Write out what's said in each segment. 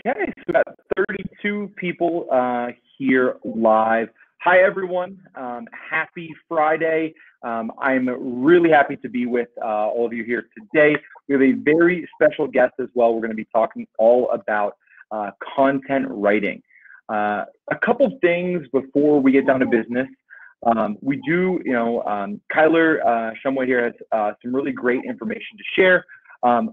Okay, so we got 32 people here live. Hi, everyone. Happy Friday. I'm really happy to be with all of you here today. We have a very special guest as well. We're going to be talking all about content writing. A couple things before we get down to business. We do, Kyler Shumway here has some really great information to share.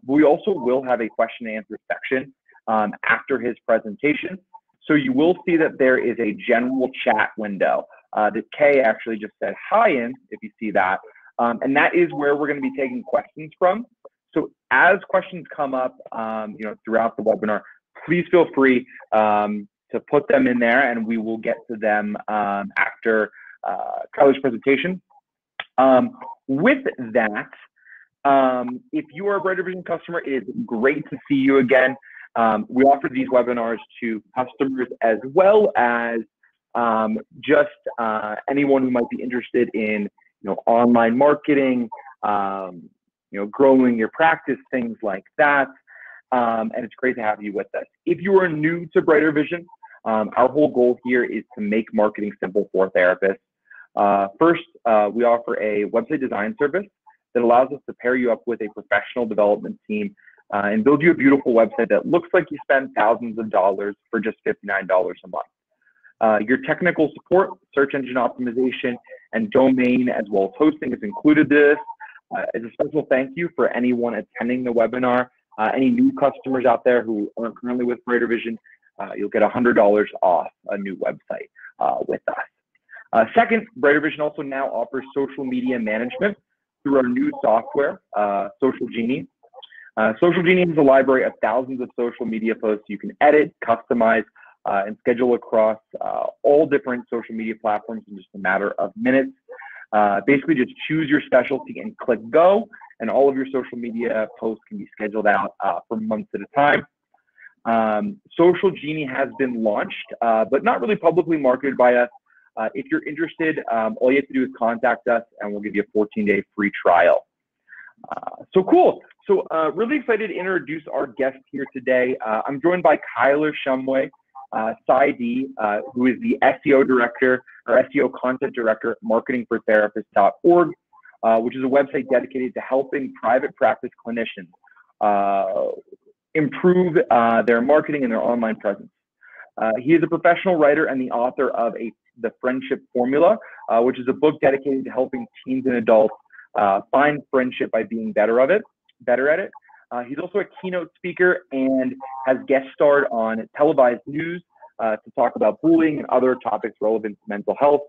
We also will have a question and answer section after his presentation. So you will see that there is a general chat window that Kay actually just said hi in, if you see that. And that is where we're going to be taking questions from. So as questions come up, throughout the webinar, please feel free to put them in there, and we will get to them after Kyler's presentation. With that, if you are a Brighter Vision customer, it is great to see you again. We offer these webinars to customers as well as just anyone who might be interested in online marketing, growing your practice, things like that. And it's great to have you with us. If you are new to Brighter Vision, our whole goal here is to make marketing simple for therapists. First, we offer a website design service that allows us to pair you up with a professional development team and build you a beautiful website that looks like you spend thousands of dollars for just $59 a month. Your technical support, search engine optimization, and domain as well as hosting is included in this. As a special thank you for anyone attending the webinar. Any new customers out there who aren't currently with Brighter Vision, you'll get $100 off a new website with us. Second, Brighter Vision also now offers social media management through our new software, Social Genie. Social Genie is a library of thousands of social media posts you can edit, customize, and schedule across all different social media platforms in just a matter of minutes. Basically, just choose your specialty and click go, and all of your social media posts can be scheduled out for months at a time. Social Genie has been launched, but not really publicly marketed by us. If you're interested, all you have to do is contact us, and we'll give you a 14-day free trial. So cool. So really excited to introduce our guest here today. I'm joined by Kyler Shumway, PsyD, who is the SEO director or SEO content director at marketingfortherapists.org, which is a website dedicated to helping private practice clinicians improve their marketing and their online presence. He is a professional writer and the author of The Friendship Formula, which is a book dedicated to helping teens and adults find friendship by being better at it. He's also a keynote speaker and has guest starred on televised news to talk about bullying and other topics relevant to mental health.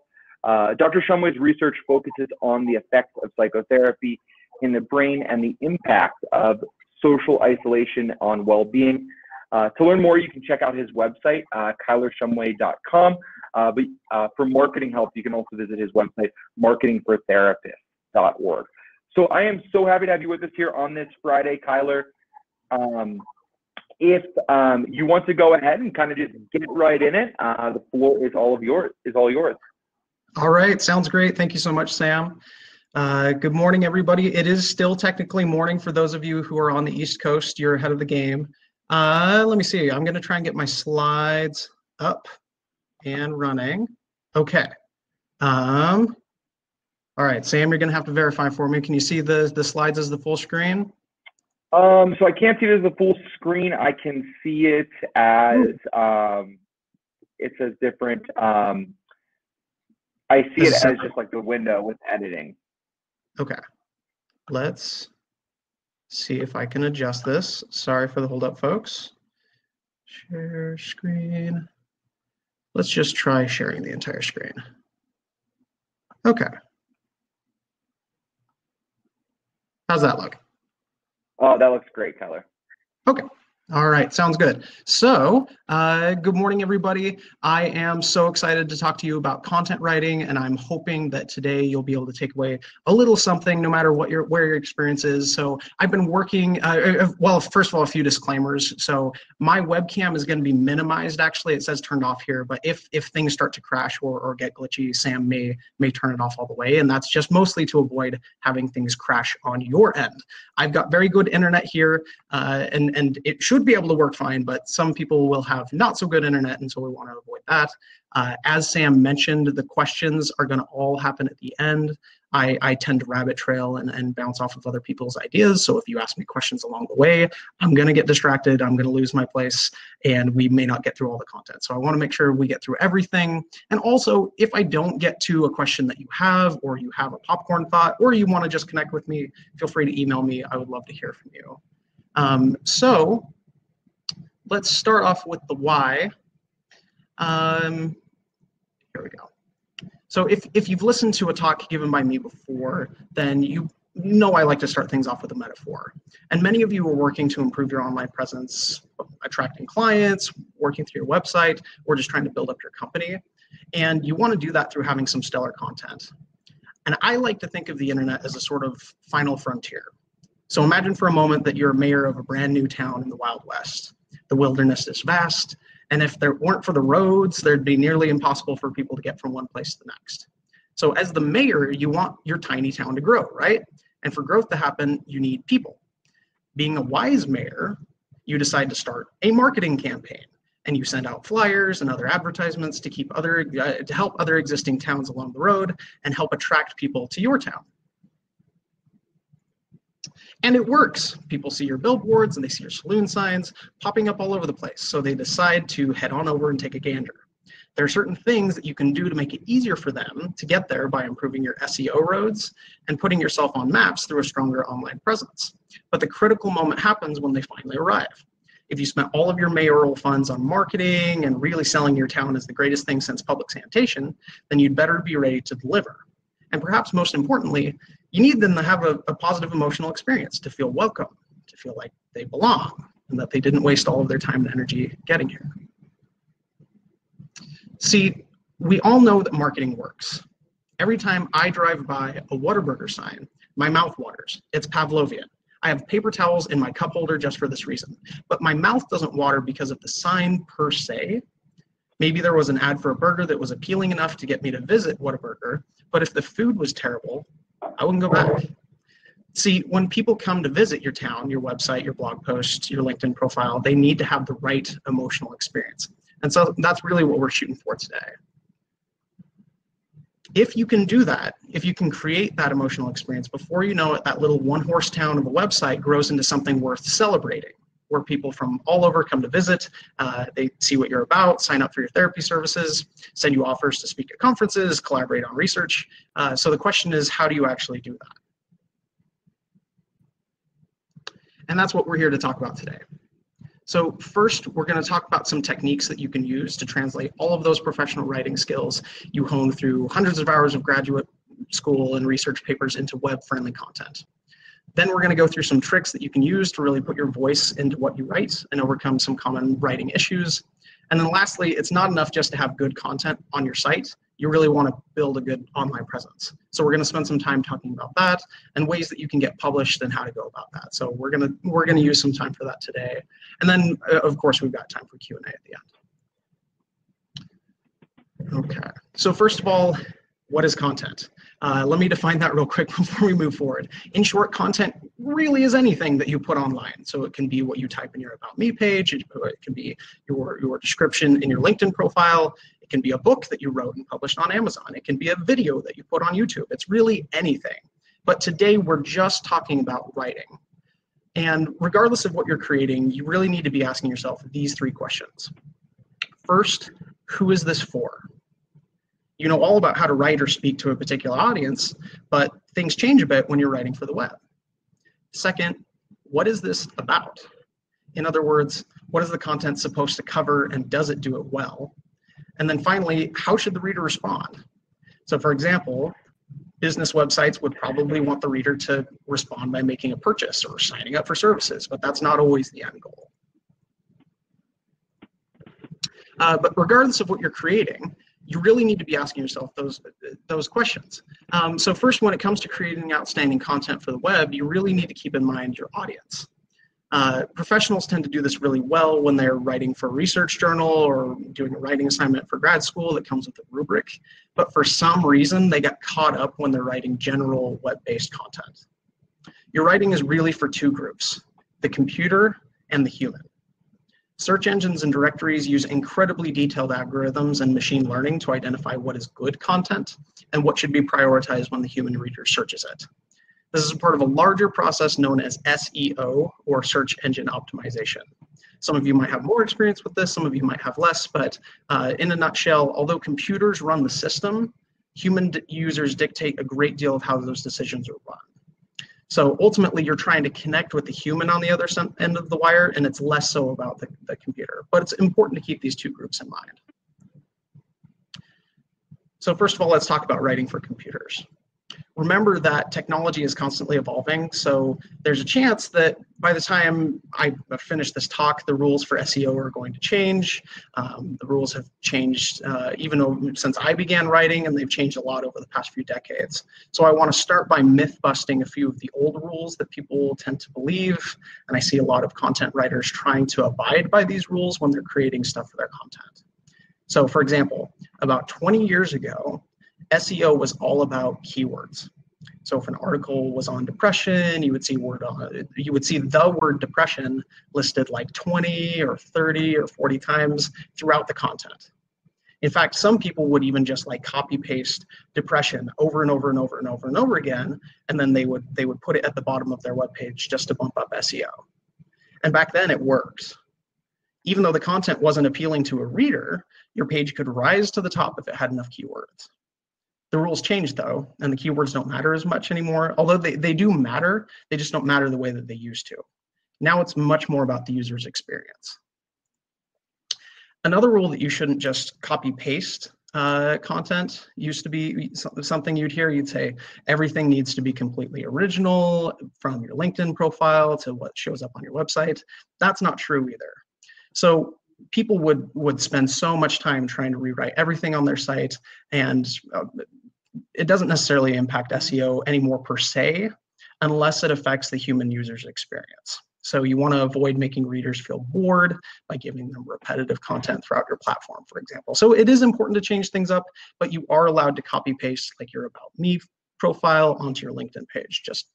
Dr. Shumway's research focuses on the effects of psychotherapy in the brain and the impact of social isolation on well-being. To learn more, you can check out his website, kylershumway.com. But for marketing help, you can also visit his website, marketingfortherapists.org. So I am so happy to have you with us here on this Friday, Kyler. If you want to go ahead and kind of just get right in it, the floor is all yours. All right, sounds great. Thank you so much, Sam. Good morning, everybody. It is still technically morning for those of you who are on the East Coast. You're ahead of the game. Let me see. I'm going to try and get my slides up and running. Okay. All right, Sam, you're going to have to verify for me. Can you see the slides as the full screen? So I can't see it as the full screen. I can see it as it says different. I see it as just like the window with editing. Okay. Let's see if I can adjust this. Sorry for the hold up, folks. Share screen. Let's just try sharing the entire screen. Okay. How's that look? Oh, that looks great, Kyler. Okay. All right, sounds good. So, good morning, everybody. I am so excited to talk to you about content writing, and I'm hoping that today you'll be able to take away a little something, no matter where your experience is. So, I've been working. Well, first of all, a few disclaimers. So, my webcam is going to be minimized. Actually, it says turned off here, but if things start to crash or get glitchy, Sam may turn it off all the way, and that's just mostly to avoid having things crash on your end. I've got very good internet here, and it should should be able to work fine, but some people will have not so good internet, and so we want to avoid that. As Sam mentioned, the questions are going to all happen at the end. I tend to rabbit trail and bounce off of other people's ideas. So if you ask me questions along the way, I'm going to get distracted, I'm going to lose my place, and we may not get through all the content. So I want to make sure we get through everything. And also, if I don't get to a question that you have, or you have a popcorn thought, or you want to just connect with me, feel free to email me. I would love to hear from you. So let's start off with the why. Here we go. So if you've listened to a talk given by me before, then you know I like to start things off with a metaphor. And many of you are working to improve your online presence, attracting clients, working through your website, or just trying to build up your company. And you want to do that through having some stellar content. And I like to think of the internet as a sort of final frontier. So imagine for a moment that you're mayor of a brand new town in the Wild West. The wilderness is vast, and if there weren't for the roads, there'd be nearly impossible for people to get from one place to the next. So as the mayor, you want your tiny town to grow, right? And for growth to happen, you need people. Being a wise mayor, you decide to start a marketing campaign, and you send out flyers and other advertisements to to help other existing towns along the road and help attract people to your town. And it works. People see your billboards and they see your saloon signs popping up all over the place. So they decide to head on over and take a gander. There are certain things that you can do to make it easier for them to get there by improving your SEO roads and putting yourself on maps through a stronger online presence. But the critical moment happens when they finally arrive. If you spent all of your mayoral funds on marketing and really selling your town as the greatest thing since public sanitation, then you'd better be ready to deliver. And perhaps most importantly, you need them to have a positive emotional experience, to feel welcome, to feel like they belong, and that they didn't waste all of their time and energy getting here. See, we all know that marketing works. Every time I drive by a Whataburger sign, my mouth waters. It's Pavlovian. I have paper towels in my cup holder just for this reason. But my mouth doesn't water because of the sign per se. Maybe there was an ad for a burger that was appealing enough to get me to visit Whataburger, but if the food was terrible, I wouldn't go back. See, when people come to visit your town, your website, your blog post, your LinkedIn profile, they need to have the right emotional experience. And so that's really what we're shooting for today. If you can do that, if you can create that emotional experience, before you know it, that little one-horse town of a website grows into something worth celebrating, where people from all over come to visit, they see what you're about, sign up for your therapy services, send you offers to speak at conferences, collaborate on research. So the question is, how do you actually do that? And that's what we're here to talk about today. So first, we're going to talk about some techniques that you can use to translate all of those professional writing skills you hone through hundreds of hours of graduate school and research papers into web-friendly content. Then we're going to go through some tricks that you can use to really put your voice into what you write and overcome some common writing issues. And then lastly, it's not enough just to have good content on your site. You really want to build a good online presence. So we're going to spend some time talking about that and ways that you can get published and how to go about that. So we're going to use some time for that today. And then, of course, we've got time for Q&A at the end. Okay. So first of all, what is content? Let me define that real quick before we move forward. In short, content really is anything that you put online. So it can be what you type in your About Me page. It can be your description in your LinkedIn profile. It can be a book that you wrote and published on Amazon. It can be a video that you put on YouTube. It's really anything. But today we're just talking about writing. And regardless of what you're creating, you really need to be asking yourself these three questions. First, who is this for? You know all about how to write or speak to a particular audience, but things change a bit when you're writing for the web. Second, what is this about? In other words, what is the content supposed to cover and does it do it well? And then finally, how should the reader respond? So for example, business websites would probably want the reader to respond by making a purchase or signing up for services, but that's not always the end goal. But regardless of what you're creating, you really need to be asking yourself those questions. So first, when it comes to creating outstanding content for the web, you really need to keep in mind your audience. Professionals tend to do this really well when they're writing for a research journal or doing a writing assignment for grad school that comes with a rubric. But for some reason, they get caught up when they're writing general web-based content. Your writing is really for two groups, the computer and the human. Search engines and directories use incredibly detailed algorithms and machine learning to identify what is good content and what should be prioritized when the human reader searches it. This is part of a larger process known as SEO, or search engine optimization. Some of you might have more experience with this, some of you might have less, but in a nutshell, although computers run the system, human users dictate a great deal of how those decisions are run. So ultimately, you're trying to connect with the human on the other end of the wire, and it's less so about the computer. But it's important to keep these two groups in mind. So first of all, let's talk about writing for computers. Remember that technology is constantly evolving, so there's a chance that by the time I finish this talk, the rules for SEO are going to change. The rules have changed even since I began writing, and they've changed a lot over the past few decades. So I want to start by myth busting a few of the old rules that people tend to believe, and I see a lot of content writers trying to abide by these rules when they're creating stuff for their content. So for example, about 20 years ago, SEO was all about keywords. So if an article was on depression, you would see the word depression listed like 20 or 30 or 40 times throughout the content. In fact, some people would even just like copy paste depression over and over and over and over and over again, and then they would put it at the bottom of their webpage just to bump up SEO. And back then it worked. Even though the content wasn't appealing to a reader, your page could rise to the top if it had enough keywords. The rules changed though, and the keywords don't matter as much anymore. Although they do matter, they just don't matter the way that they used to. Now it's much more about the user's experience. Another rule that you shouldn't just copy paste content used to be something you'd hear. You'd say everything needs to be completely original, from your LinkedIn profile to what shows up on your website. That's not true either. So people would spend so much time trying to rewrite everything on their site, and it doesn't necessarily impact SEO anymore per se, unless it affects the human user's experience. So you want to avoid making readers feel bored by giving them repetitive content throughout your platform, for example. So it is important to change things up, but you are allowed to copy paste like your About Me profile onto your LinkedIn page, just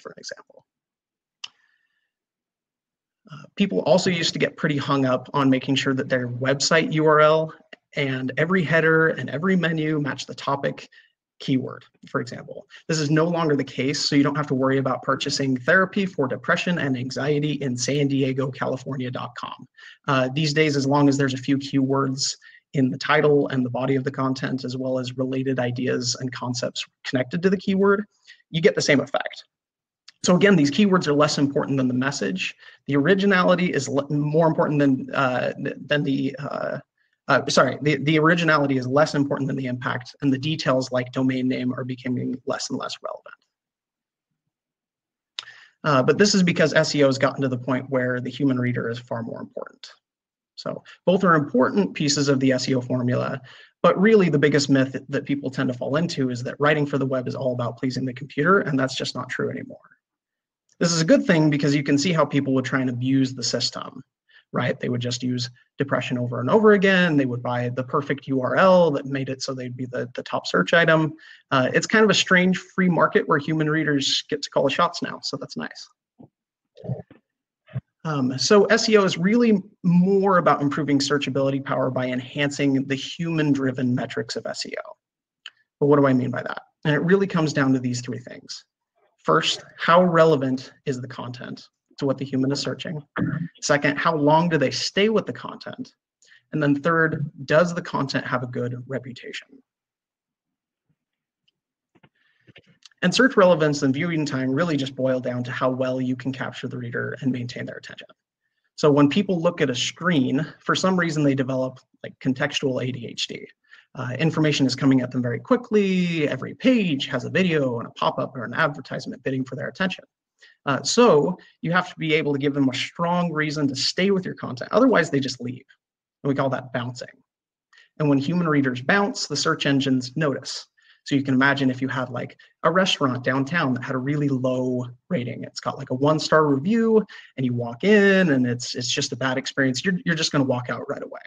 for an example. People also used to get pretty hung up on making sure that their website URL and every header and every menu match the topic keyword, for example. This is no longer the case, so you don't have to worry about purchasing therapy for depression and anxiety in San Diego, California.com. These days, as long as there's a few keywords in the title and the body of the content, as well as related ideas and concepts connected to the keyword, you get the same effect. So again, these keywords are less important than the message. The originality is more important than the originality is less important than the impact, and the details like domain name are becoming less and less relevant. But this is because SEO has gotten to the point where the human reader is far more important. So both are important pieces of the SEO formula, but really the biggest myth that people tend to fall into is that writing for the web is all about pleasing the computer, and that's just not true anymore. This is a good thing because you can see how people would try and abuse the system, right? They would just use depression over and over again. They would buy the perfect URL that made it so they'd be the top search item. It's kind of a strange free market where human readers get to call the shots now, so that's nice. So SEO is really more about improving searchability power by enhancing the human-driven metrics of SEO. But what do I mean by that? And it really comes down to these three things. First, how relevant is the content to what the human is searching? Second, how long do they stay with the content? And then third, does the content have a good reputation? And search relevance and viewing time really just boil down to how well you can capture the reader and maintain their attention. So when people look at a screen, for some reason they develop like contextual ADHD. Information is coming at them very quickly. Every page has a video and a pop-up or an advertisement bidding for their attention. So you have to be able to give them a strong reason to stay with your content. Otherwise, they just leave. And we call that bouncing. And when human readers bounce, the search engines notice. So you can imagine if you had like a restaurant downtown that had a really low rating. It's got like a 1-star review, and you walk in and it's just a bad experience. You're just going to walk out right away.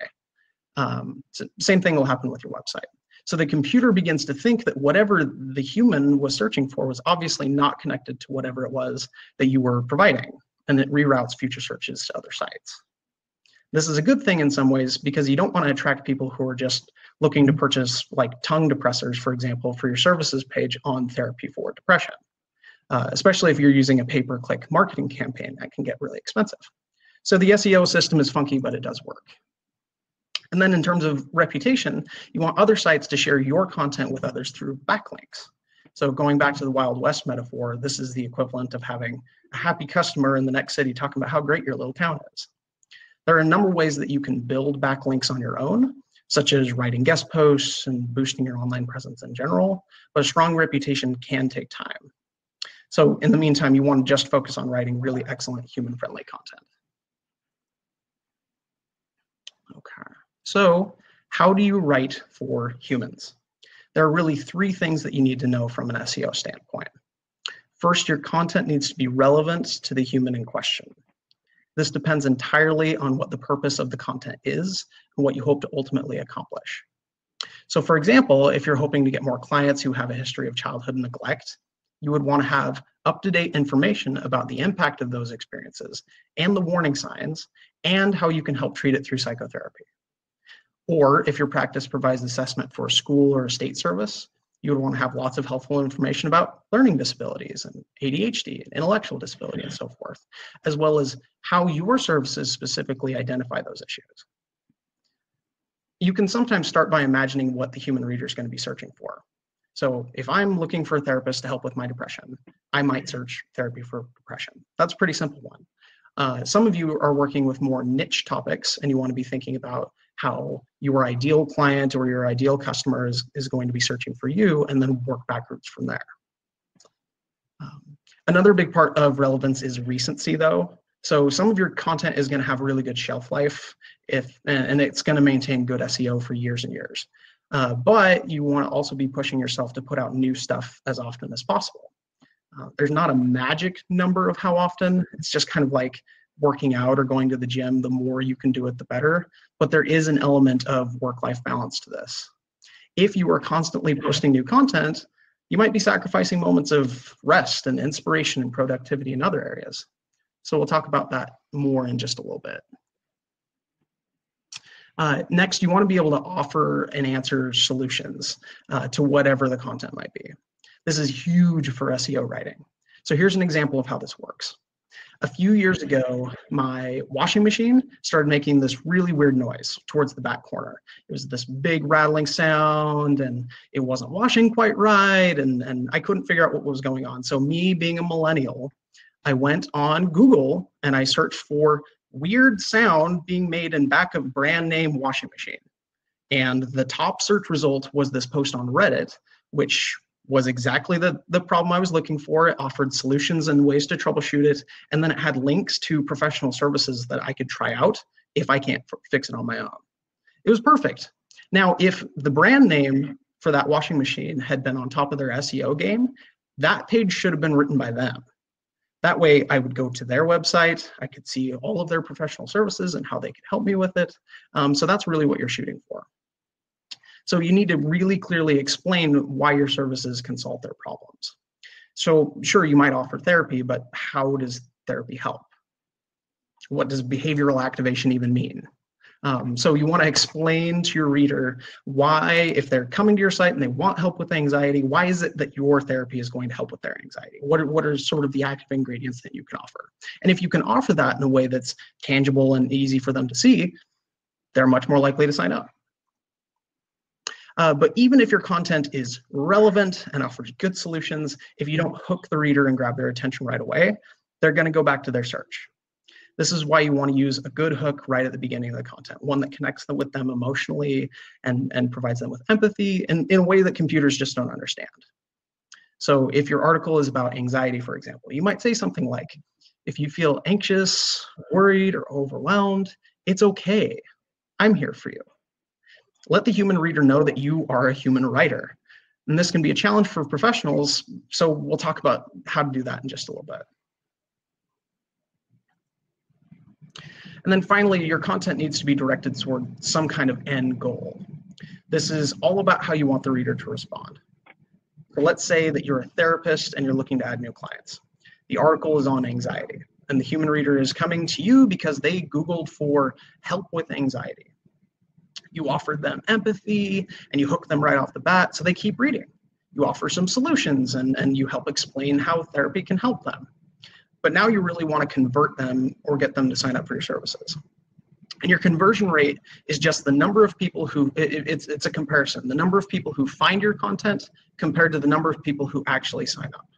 So same thing will happen with your website. So the computer begins to think that whatever the human was searching for was obviously not connected to whatever it was that you were providing, and it reroutes future searches to other sites. This is a good thing in some ways because you don't want to attract people who are just looking to purchase like tongue depressors, for example, for your services page on therapy for depression, especially if you're using a pay-per-click marketing campaign that can get really expensive. So the SEO system is funky, but it does work. And then in terms of reputation, you want other sites to share your content with others through backlinks. So going back to the Wild West metaphor, this is the equivalent of having a happy customer in the next city talking about how great your little town is. There are a number of ways that you can build backlinks on your own, such as writing guest posts and boosting your online presence in general, but a strong reputation can take time. So in the meantime, you want to just focus on writing really excellent human-friendly content. Okay, so how do you write for humans? There are really three things that you need to know from an SEO standpoint. First, your content needs to be relevant to the human in question. This depends entirely on what the purpose of the content is and what you hope to ultimately accomplish. So for example, if you're hoping to get more clients who have a history of childhood neglect, you would want to have up-to-date information about the impact of those experiences and the warning signs and how you can help treat it through psychotherapy. Or if your practice provides assessment for a school or a state service, you would want to have lots of helpful information about learning disabilities and ADHD and intellectual disability and so forth, as well as how your services specifically identify those issues. You can sometimes start by imagining what the human reader is going to be searching for. So if I'm looking for a therapist to help with my depression, I might search therapy for depression. That's a pretty simple one. Some of you are working with more niche topics and you want to be thinking about how your ideal client or your ideal customer is going to be searching for you and then work backwards from there. Another big part of relevance is recency though. So some of your content is going to have really good shelf life and it's going to maintain good SEO for years and years. But you want to also be pushing yourself to put out new stuff as often as possible. There's not a magic number of how often. It's just kind of like working out or going to the gym. The more you can do it, the better. But there is an element of work-life balance to this. If you are constantly posting new content, you might be sacrificing moments of rest and inspiration and productivity in other areas. So we'll talk about that more in just a little bit. Next, you want to be able to offer and answer solutions to whatever the content might be. This is huge for SEO writing. So here's an example of how this works. A few years ago, my washing machine started making this really weird noise towards the back corner. It was this big rattling sound and it wasn't washing quite right and I couldn't figure out what was going on. So me being a millennial, I went on Google and I searched for weird sound being made in back of brand name washing machine. And the top search result was this post on Reddit, which was exactly the problem I was looking for. It offered solutions and ways to troubleshoot it. And then it had links to professional services that I could try out if I can't fix it on my own. It was perfect. Now, if the brand name for that washing machine had been on top of their SEO game, that page should have been written by them. That way I would go to their website, I could see all of their professional services and how they could help me with it. So that's really what you're shooting for. So you need to really clearly explain why your services can solve their problems. So sure, you might offer therapy, but how does therapy help? What does behavioral activation even mean? So you want to explain to your reader why, if they're coming to your site and they want help with anxiety, why is it that your therapy is going to help with their anxiety? What are sort of the active ingredients that you can offer? And if you can offer that in a way that's tangible and easy for them to see, they're much more likely to sign up. But even if your content is relevant and offers good solutions, if you don't hook the reader and grab their attention right away, they're going to go back to their search. This is why you want to use a good hook right at the beginning of the content, one that connects them with them emotionally and provides them with empathy in a way that computers just don't understand. So if your article is about anxiety, for example, you might say something like, if you feel anxious, worried, or overwhelmed, it's okay. I'm here for you. Let the human reader know that you are a human writer. And this can be a challenge for professionals, so we'll talk about how to do that in just a little bit. And then finally, your content needs to be directed toward some kind of end goal. This is all about how you want the reader to respond. So let's say that you're a therapist and you're looking to add new clients. The article is on anxiety. And the human reader is coming to you because they Googled for help with anxiety. You offered them empathy and you hook them right off the bat, so they keep reading. You offer some solutions and you help explain how therapy can help them. But now you really want to convert them or get them to sign up for your services. And your conversion rate is just the number of people who, it's a comparison, the number of people who find your content compared to the number of people who actually sign up.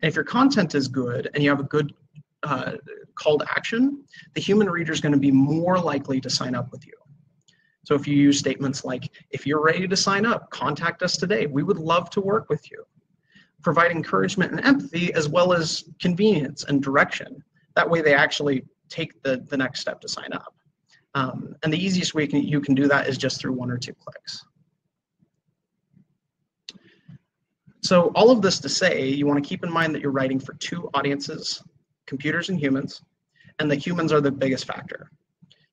And if your content is good and you have a good call to action, the human reader is going to be more likely to sign up with you. So if you use statements like, if you're ready to sign up, contact us today. We would love to work with you. Provide encouragement and empathy as well as convenience and direction. That way they actually take the next step to sign up. And the easiest way you can do that is just through 1 or 2 clicks. So all of this to say, you want to keep in mind that you're writing for 2 audiences, computers and humans, and the humans are the biggest factor.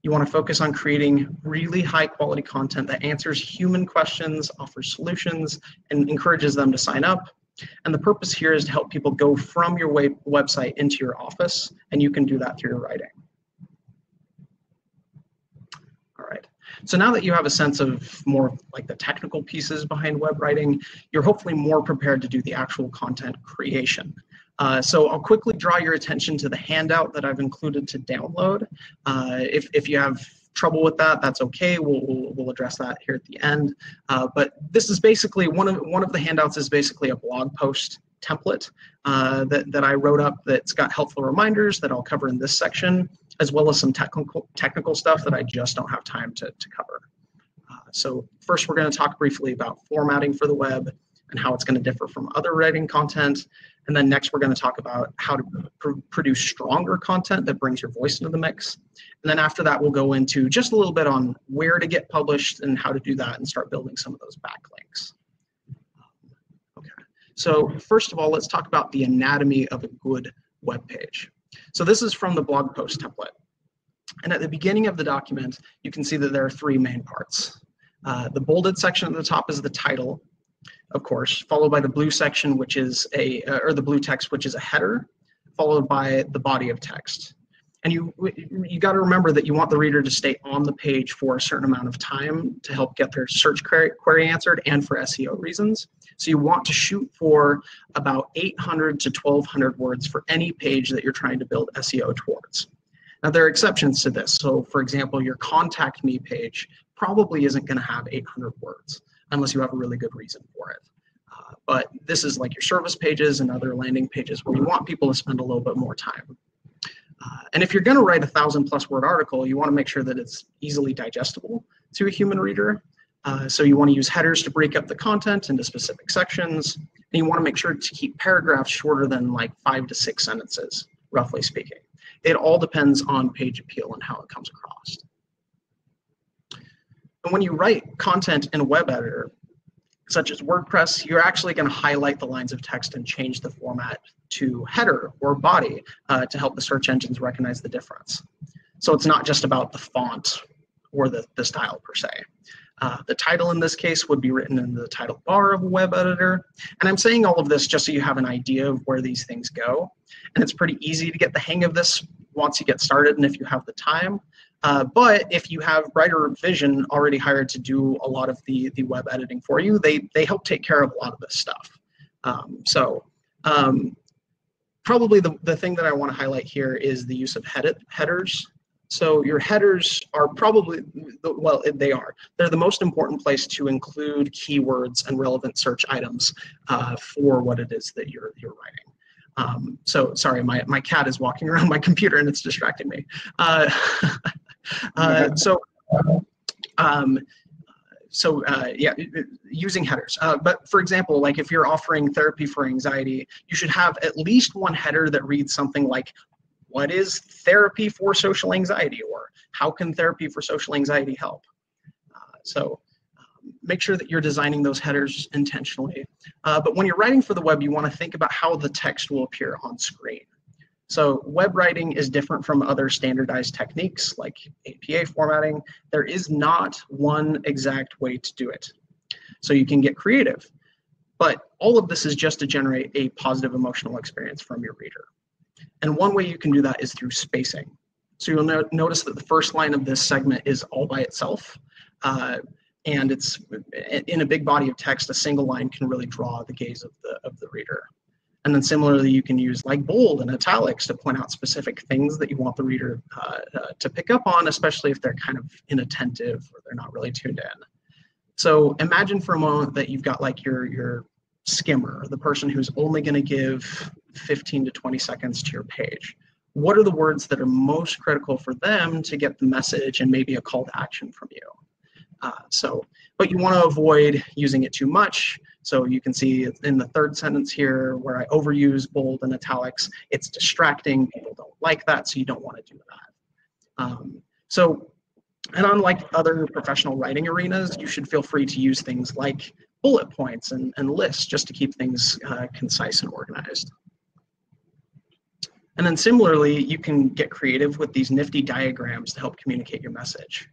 You want to focus on creating really high quality content that answers human questions, offers solutions, and encourages them to sign up. And the purpose here is to help people go from your website into your office, and you can do that through your writing. All right. So now that you have a sense of more like the technical pieces behind web writing, you're hopefully more prepared to do the actual content creation. So I'll quickly draw your attention to the handout that I've included to download. If you have trouble with that, that's okay. We'll address that here at the end. But this is basically one of the handouts is basically a blog post template that I wrote up that's got helpful reminders that I'll cover in this section, as well as some technical stuff that I just don't have time to cover. So first, we're going to talk briefly about formatting for the web and how it's going to differ from other writing content. And then next, we're going to talk about how to produce stronger content that brings your voice into the mix. And then after that, we'll go into just a little bit on where to get published and how to do that and start building some of those backlinks. Okay, so first of all, let's talk about the anatomy of a good web page. So this is from the blog post template. And at the beginning of the document, you can see that there are 3 main parts. The bolded section at the top is the title, of course, followed by the blue section, which is or the blue text, which is a header, followed by the body of text. And you got to remember that you want the reader to stay on the page for a certain amount of time to help get their search query answered and for SEO reasons. So you want to shoot for about 800 to 1200 words for any page that you're trying to build SEO towards. Now, there are exceptions to this. So for example, your contact me page probably isn't going to have 800 words unless you have a really good reason for it. But this is like your service pages and other landing pages where you want people to spend a little bit more time. And if you're going to write a 1,000+ word article, you want to make sure that it's easily digestible to a human reader. So you want to use headers to break up the content into specific sections. And you want to make sure to keep paragraphs shorter than like 5 to 6 sentences, roughly speaking. It all depends on page appeal and how it comes across. And when you write content in a web editor, such as WordPress, you're actually going to highlight the lines of text and change the format to header or body to help the search engines recognize the difference. So it's not just about the font or the style per se. The title in this case would be written in the title bar of a web editor. And I'm saying all of this just so you have an idea of where these things go. And it's pretty easy to get the hang of this once you get started and if you have the time. But if you have Brighter Vision already hired to do a lot of the web editing for you, they help take care of a lot of this stuff. Probably the thing that I want to highlight here is the use of headers. So your headers are probably, well, they're the most important place to include keywords and relevant search items for what it is that you're writing. So sorry, my cat is walking around my computer and it's distracting me. Yeah, using headers. But for example, like if you're offering therapy for anxiety, you should have at least one header that reads something like, what is therapy for social anxiety? Or how can therapy for social anxiety help? Make sure that you're designing those headers intentionally. But when you're writing for the web, you want to think about how the text will appear on screen. So web writing is different from other standardized techniques like APA formatting. There is not one exact way to do it. So you can get creative. But all of this is just to generate a positive emotional experience from your reader. And one way you can do that is through spacing. So you'll notice that the first line of this segment is all by itself. And it's in a big body of text, a single line can really draw the gaze of the reader. And then similarly, you can use like bold and italics to point out specific things that you want the reader to pick up on, especially if they're kind of inattentive or they're not really tuned in. So imagine for a moment that you've got like your skimmer, the person who's only going to give 15 to 20 seconds to your page. What are the words that are most critical for them to get the message and maybe a call to action from you? But you want to avoid using it too much. So you can see in the third sentence here where I overuse bold and italics, it's distracting. People don't like that, so you don't want to do that. And unlike other professional writing arenas, you should feel free to use things like bullet points and lists just to keep things concise and organized. And then similarly, you can get creative with these nifty diagrams to help communicate your message.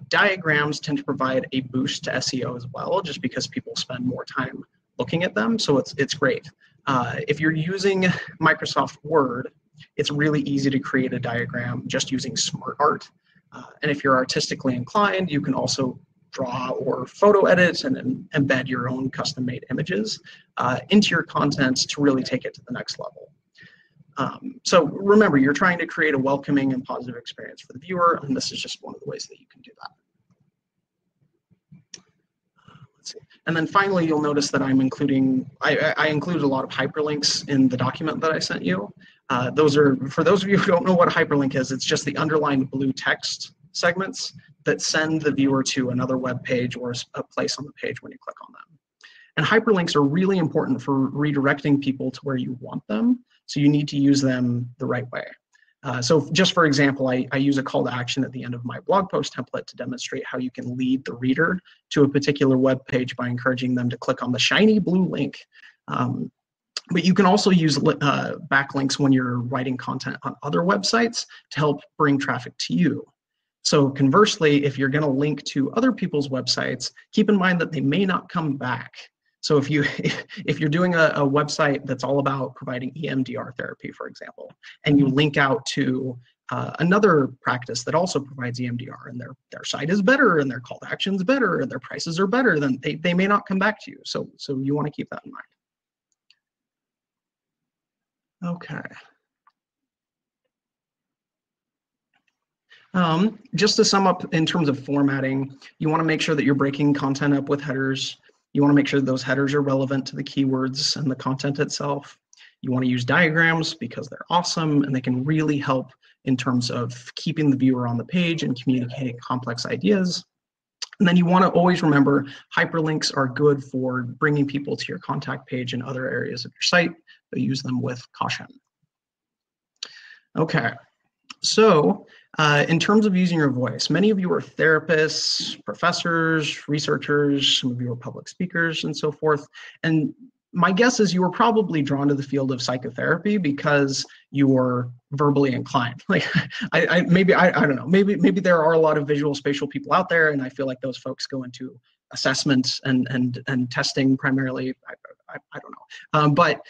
Diagrams tend to provide a boost to SEO as well, just because people spend more time looking at them, so it's great. If you're using Microsoft Word, it's really easy to create a diagram just using smart art. And if you're artistically inclined, you can also draw or photo edit and embed your own custom-made images into your content to really take it to the next level. So remember, you're trying to create a welcoming and positive experience for the viewer, and this is just one of the ways that you can do that. Let's see. And then finally, you'll notice that I'm including, I included a lot of hyperlinks in the document that I sent you. Those are, for those of you who don't know what a hyperlink is, it's just the underlined blue text segments that send the viewer to another web page or a place on the page when you click on them. And hyperlinks are really important for redirecting people to where you want them, so you need to use them the right way. So just for example, I use a call to action at the end of my blog post template to demonstrate how you can lead the reader to a particular web page by encouraging them to click on the shiny blue link. But you can also use backlinks when you're writing content on other websites to help bring traffic to you. So conversely, if you're going to link to other people's websites, keep in mind that they may not come back. So if you're doing a website that's all about providing EMDR therapy, for example, and you link out to another practice that also provides EMDR, and their site is better, and their call to action is better, and their prices are better, then they may not come back to you. So you want to keep that in mind. Okay. Just to sum up in terms of formatting, you want to make sure that you're breaking content up with headers. You want to make sure that those headers are relevant to the keywords and the content itself. You want to use diagrams because they're awesome and they can really help in terms of keeping the viewer on the page and communicating complex ideas. And then you want to always remember hyperlinks are good for bringing people to your contact page and other areas of your site, but use them with caution. Okay. So in terms of using your voice, many of you are therapists, professors, researchers, some of you are public speakers and so forth. And my guess is you were probably drawn to the field of psychotherapy because you were verbally inclined. Like I don't know, maybe there are a lot of visual spatial people out there, and I feel like those folks go into assessment and testing primarily. I don't know, but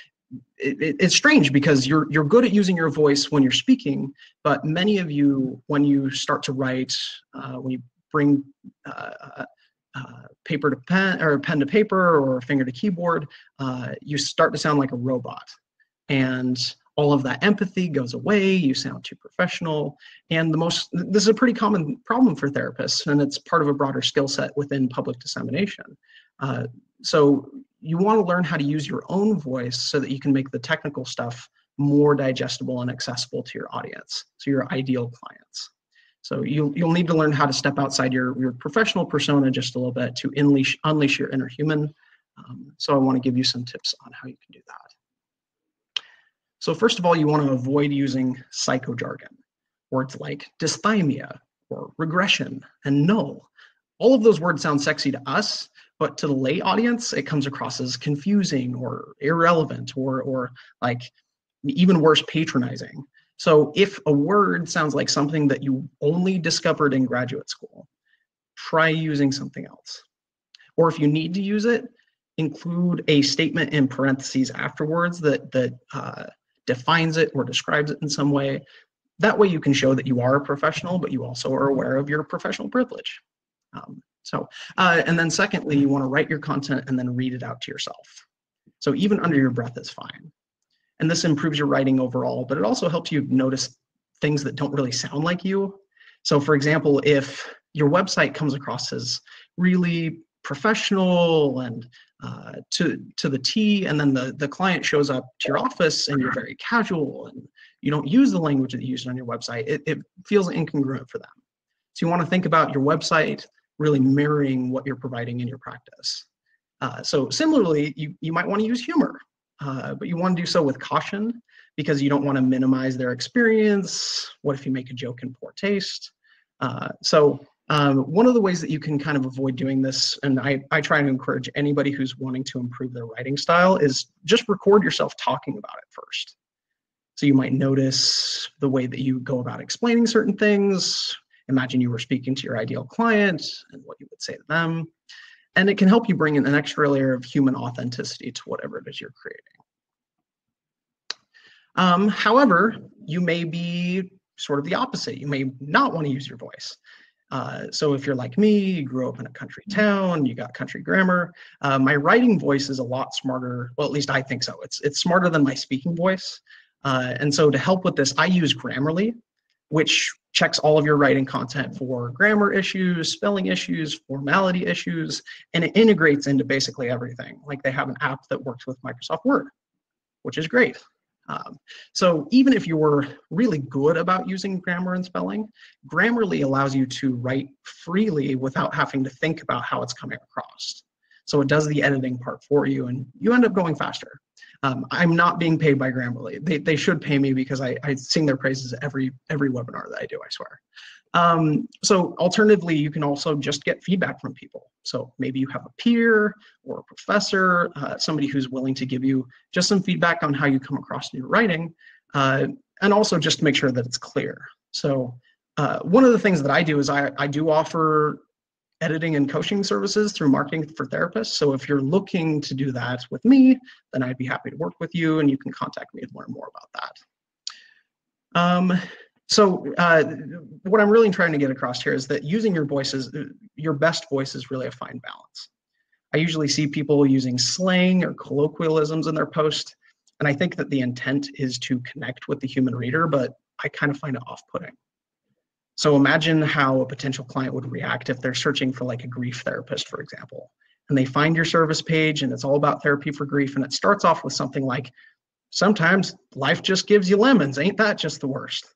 it's strange because you're good at using your voice when you're speaking, but many of you, when you start to write, when you bring paper to pen or pen to paper or finger to keyboard, you start to sound like a robot, and all of that empathy goes away. You sound too professional, and this is a pretty common problem for therapists, and it's part of a broader skill set within public dissemination. So you want to learn how to use your own voice so that you can make the technical stuff more digestible and accessible to your audience, to your ideal clients. So you'll need to learn how to step outside your professional persona just a little bit to unleash your inner human. So I want to give you some tips on how you can do that. So first of all, you want to avoid using psychojargon, words like dysthymia or regression and null. All of those words sound sexy to us, but to the lay audience, it comes across as confusing or irrelevant or like even worse, patronizing. So if a word sounds like something that you only discovered in graduate school, try using something else. Or if you need to use it, include a statement in parentheses afterwards that defines it or describes it in some way. That way you can show that you are a professional, but you also are aware of your professional privilege. And then secondly, you want to write your content and then read it out to yourself. So even under your breath is fine. And this improves your writing overall, but it also helps you notice things that don't really sound like you. So for example, if your website comes across as really professional and to the T, and then the client shows up to your office and you're very casual and you don't use the language that you use on your website, it feels incongruent for them. So you want to think about your website really mirroring what you're providing in your practice. So similarly, you might want to use humor, but you want to do so with caution because you don't want to minimize their experience. What if you make a joke in poor taste? One of the ways that you can kind of avoid doing this, and I try to encourage anybody who's wanting to improve their writing style, is just record yourself talking about it first. So you might notice the way that you go about explaining certain things. Imagine you were speaking to your ideal client and what you would say to them. And it can help you bring in an extra layer of human authenticity to whatever it is you're creating. However, you may be sort of the opposite. You may not want to use your voice. So if you're like me, you grew up in a country town, you got country grammar, my writing voice is a lot smarter. Well, at least I think so. It's smarter than my speaking voice. And so to help with this, I use Grammarly, which checks all of your writing content for grammar issues, spelling issues, formality issues, and it integrates into basically everything. Like they have an app that works with Microsoft Word, which is great. So even if you're really good about using grammar and spelling, Grammarly allows you to write freely without having to think about how it's coming across. So it does the editing part for you and you end up going faster. I'm not being paid by Grammarly. They should pay me because I sing their praises every webinar that I do, I swear. So alternatively, you can also just get feedback from people. So maybe you have a peer or a professor, somebody who's willing to give you just some feedback on how you come across in your writing, and also just to make sure that it's clear. So one of the things that I do is I do offer editing and coaching services through Marketing for Therapists. So if you're looking to do that with me, then I'd be happy to work with you and you can contact me to learn more about that. What I'm really trying to get across here is that using your voices, your best voice is really a fine balance. I usually see people using slang or colloquialisms in their post, and I think that the intent is to connect with the human reader, but I kind of find it off-putting. So imagine how a potential client would react if they're searching for like a grief therapist, for example, and they find your service page and it's all about therapy for grief, and it starts off with something like, sometimes life just gives you lemons, ain't that just the worst?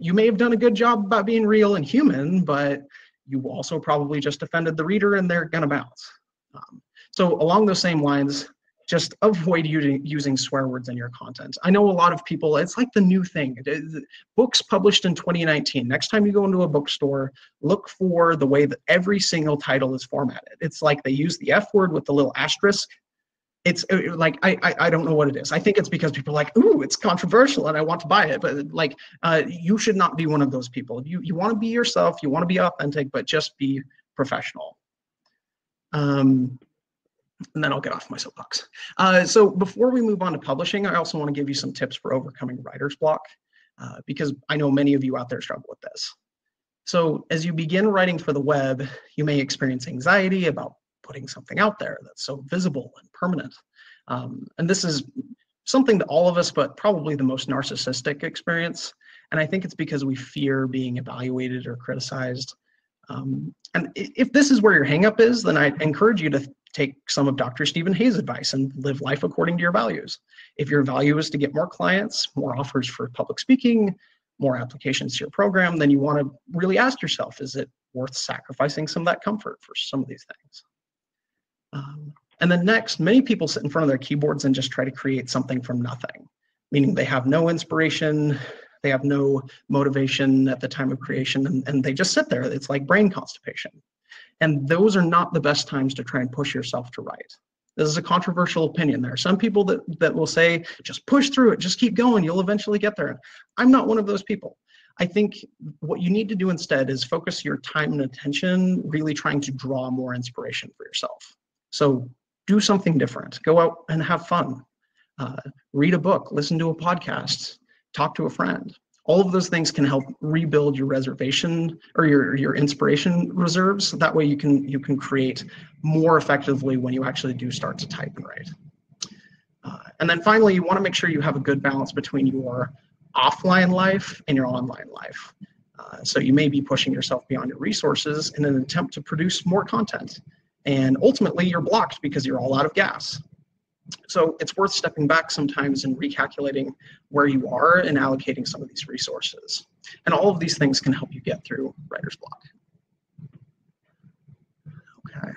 You may have done a good job about being real and human, but you also probably just offended the reader and they're gonna bounce. So along those same lines, just avoid using swear words in your content. I know a lot of people, it's like the new thing. Books published in 2019. Next time you go into a bookstore, look for the way that every single title is formatted. It's like they use the F word with the little asterisk. It's like, I don't know what it is. I think it's because people are like, ooh, it's controversial and I want to buy it. But like, you should not be one of those people. You want to be yourself, you want to be authentic, but just be professional. And then I'll get off my soapbox. So before we move on to publishing, I also want to give you some tips for overcoming writer's block, because I know many of you out there struggle with this. So as you begin writing for the web, you may experience anxiety about putting something out there that's so visible and permanent. And this is something that all of us, but probably the most narcissistic experience. And I think it's because we fear being evaluated or criticized. And if this is where your hangup is, then I encourage you to take some of Dr. Stephen Hayes' advice and live life according to your values. If your value is to get more clients, more offers for public speaking, more applications to your program, then you want to really ask yourself, is it worth sacrificing some of that comfort for some of these things? And then next, many people sit in front of their keyboards and just try to create something from nothing, meaning they have no inspiration, they have no motivation at the time of creation, and they just sit there. It's like brain constipation. And those are not the best times to try and push yourself to write. This is a controversial opinion. There are some people that will say, just push through it, just keep going, you'll eventually get there. I'm not one of those people. I think what you need to do instead is focus your time and attention really trying to draw more inspiration for yourself. So do something different, go out and have fun. read a book, listen to a podcast, talk to a friend. All of those things can help rebuild your reservation or your inspiration reserves. That way you can create more effectively when you actually do start to type and write. And then finally, you want to make sure you have a good balance between your offline life and your online life. So you may be pushing yourself beyond your resources in an attempt to produce more content. And ultimately, you're blocked because you're all out of gas. So it's worth stepping back sometimes and recalculating where you are and allocating some of these resources. And all of these things can help you get through writer's block. Okay.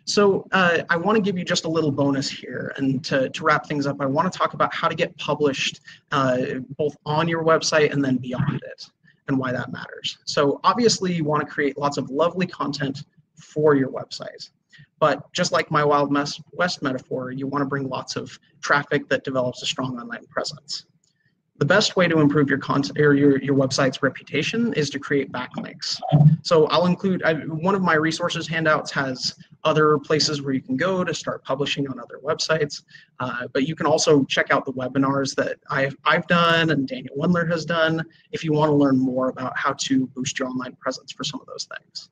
So I want to give you just a little bonus here, and to wrap things up, I want to talk about how to get published both on your website and then beyond it, and why that matters. So obviously you want to create lots of lovely content for your website, but just like my Wild West metaphor, you want to bring lots of traffic that develops a strong online presence. The best way to improve your content or your website's reputation is to create backlinks. So I'll include, one of my resources handouts has other places where you can go to start publishing on other websites, but you can also check out the webinars that I've done and Daniel Wendler has done if you want to learn more about how to boost your online presence for some of those things.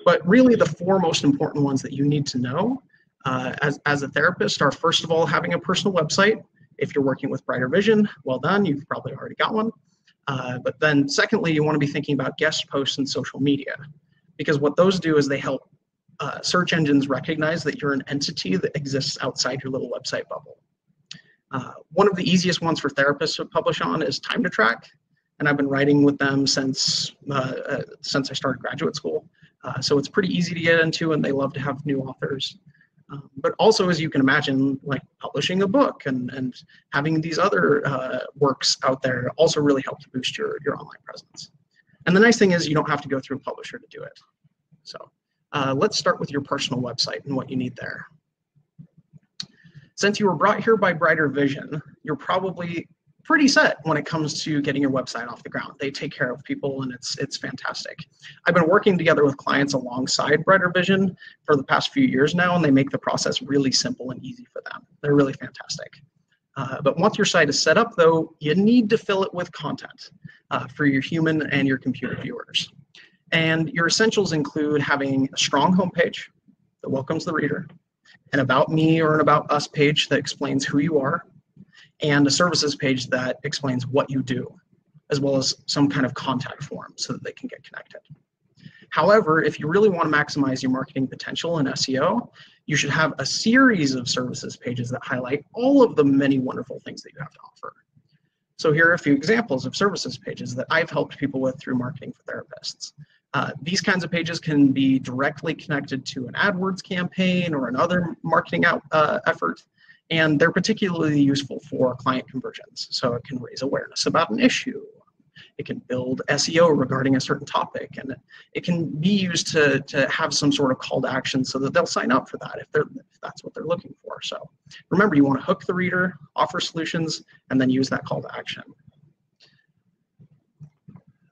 But really the four most important ones that you need to know as a therapist are, first of all, having a personal website. If you're working with Brighter Vision, well done, you've probably already got one. But then secondly, you want to be thinking about guest posts and social media, because what those do is they help search engines recognize that you're an entity that exists outside your little website bubble. One of the easiest ones for therapists to publish on is Time to Track, and I've been writing with them since I started graduate school. So it's pretty easy to get into, and they love to have new authors. But also, as you can imagine, like publishing a book and having these other works out there also really help to boost your online presence. And the nice thing is you don't have to go through a publisher to do it. So let's start with your personal website and what you need there. Since you were brought here by Brighter Vision, you're probably pretty set when it comes to getting your website off the ground. They take care of people, and it's fantastic. I've been working together with clients alongside Brighter Vision for the past few years now, and they make the process really simple and easy for them. They're really fantastic. But once your site is set up, though, you need to fill it with content for your human and your computer viewers. And your essentials include having a strong homepage that welcomes the reader, an About Me or an About Us page that explains who you are, and a services page that explains what you do, as well as some kind of contact form so that they can get connected. However, if you really want to maximize your marketing potential in SEO, you should have a series of services pages that highlight all of the many wonderful things that you have to offer. So here are a few examples of services pages that I've helped people with through Marketing for Therapists. These kinds of pages can be directly connected to an AdWords campaign or another marketing effort. And they're particularly useful for client conversions. So it can raise awareness about an issue. It can build SEO regarding a certain topic. And it can be used to have some sort of call to action so that they'll sign up for that if that's what they're looking for. So remember, you want to hook the reader, offer solutions, and then use that call to action.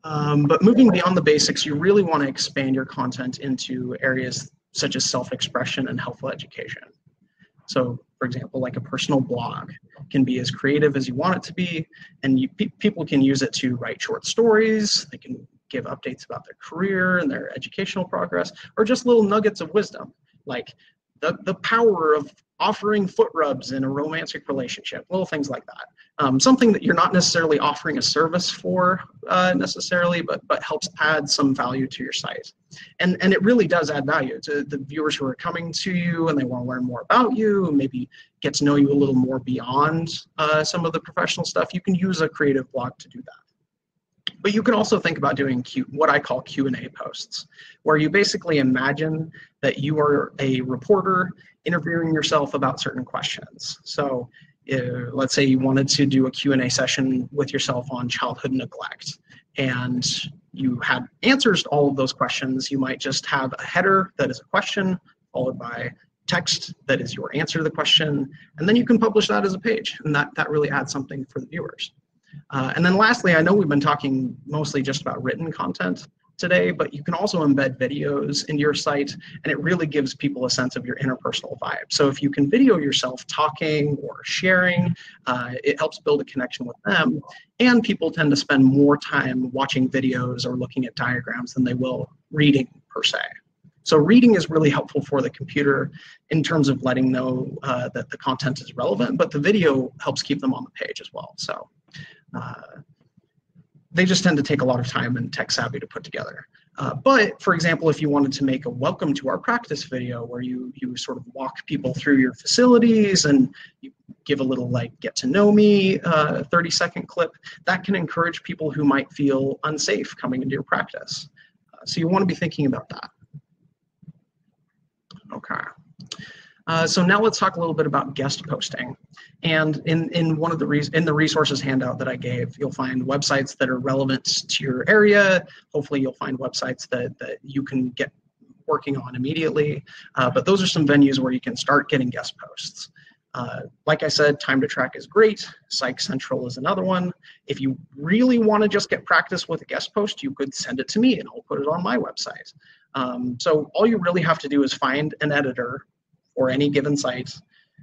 But moving beyond the basics, you really want to expand your content into areas such as self-expression and helpful education. So, for example, like a personal blog can be as creative as you want it to be, and people can use it to write short stories. They can give updates about their career and their educational progress, or just little nuggets of wisdom, like the power of offering foot rubs in a romantic relationship, little things like that. Something that you're not necessarily offering a service for necessarily, but helps add some value to your site. And it really does add value to the viewers who are coming to you and they want to learn more about you, maybe get to know you a little more beyond some of the professional stuff. You can use a creative blog to do that. But you can also think about doing what I call Q&A posts, where you basically imagine that you are a reporter interviewing yourself about certain questions. So let's say you wanted to do a Q&A session with yourself on childhood neglect, and you had answers to all of those questions. You might just have a header that is a question, followed by text that is your answer to the question, and then you can publish that as a page, and that really adds something for the viewers. And then lastly, I know we've been talking mostly just about written content today, but you can also embed videos into your site, and it really gives people a sense of your interpersonal vibe. So if you can video yourself talking or sharing, it helps build a connection with them, and people tend to spend more time watching videos or looking at diagrams than they will reading per se. So reading is really helpful for the computer in terms of letting know that the content is relevant, but the video helps keep them on the page as well. So they just tend to take a lot of time and tech savvy to put together. But for example, if you wanted to make a welcome to our practice video where you sort of walk people through your facilities and you give a little like get to know me 30-second clip, that can encourage people who might feel unsafe coming into your practice. So you want to be thinking about that. Okay. So now let's talk a little bit about guest posting. And in one of the resources handout that I gave, you'll find websites that are relevant to your area. Hopefully you'll find websites that you can get working on immediately. But those are some venues where you can start getting guest posts. Like I said, Time to Track is great. Psych Central is another one. If you really want to just get practice with a guest post, you could send it to me and I'll put it on my website. So all you really have to do is find an editor or any given site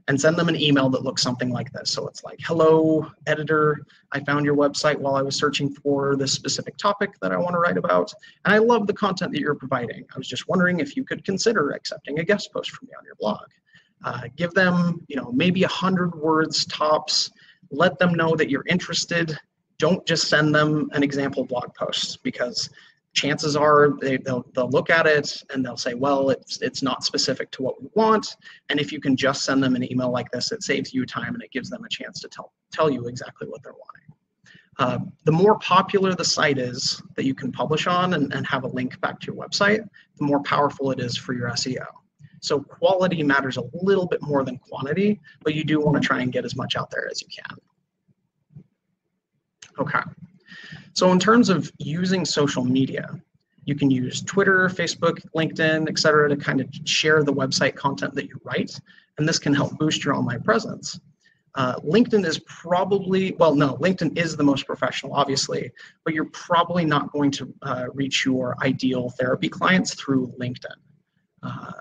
and send them an email that looks something like this. So it's like, hello, editor, I found your website while I was searching for this specific topic that I want to write about. And I love the content that you're providing. I was just wondering if you could consider accepting a guest post from me on your blog. Give them, maybe 100 words tops. Let them know that you're interested. Don't just send them an example blog post, because chances are they'll look at it and they'll say, well, it's not specific to what we want. And if you can just send them an email like this, it saves you time and it gives them a chance to tell you exactly what they're wanting. The more popular the site is that you can publish on and have a link back to your website, the more powerful it is for your SEO. So quality matters a little bit more than quantity, but you do want to try and get as much out there as you can. Okay. So in terms of using social media, you can use Twitter, Facebook, LinkedIn, et cetera, to kind of share the website content that you write, and this can help boost your online presence. LinkedIn is probably, well, no, LinkedIn is the most professional, obviously, but you're probably not going to reach your ideal therapy clients through LinkedIn.